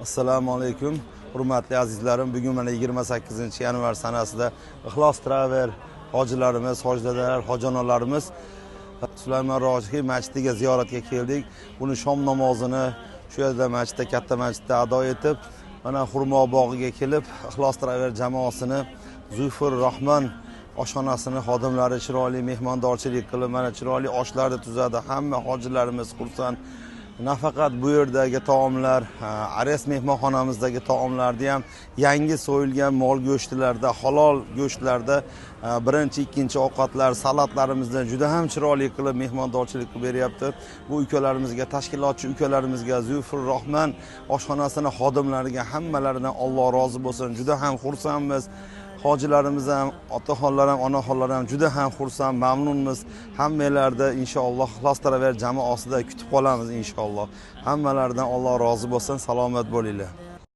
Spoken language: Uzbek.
Assalomu alaykum. Hurmatli azizlarim, bugun mana 28-yanvar sanasida Ixlos Travel hojilarimiz, hojdadalar, hojonalarimiz Sulaymon Rojiy masjidiga ziyoratga keldik. Buni shom namozini shu yerda masjidda, katta masjidda ado etib, mana Xurmo bog'iga kelib, Ixlos Travel jamoasini Zulfur Rahman oshxonasini xodimlari chiroyli mehmondorchilik qilib, mana chiroyli oshlarni tuzadi. Hamma hojilarimiz xursand. Nafaqat bu yerdagi taomlar, Ares mehmonxonamizdagi taomlarni ham yangi so'yilgan mol go'shtlarda, halol go'shtlarda birinchi, ikkinchi ovqatlar, salatlarimizdan juda ham chiroyli qilib mehmondorchilik qilib beryapti. Bu ukalarimizga, tashkilotchi ukalarimizga, Zulfur Rahman oshxonasini xodimlariga hammalaridan Alloh rozi bo'lsin. Juda ham xursandmiz. Hojilarimiz ham, otaxonlar ham, onaxonlar ham juda ham xursand, mamnunmiz. Hammalarda inshaalloh Ixlos Travel jamoasida kutib qolamiz inshaalloh. Hammalaridan Alloh rozi bo'lsin, salomat bo'linglar.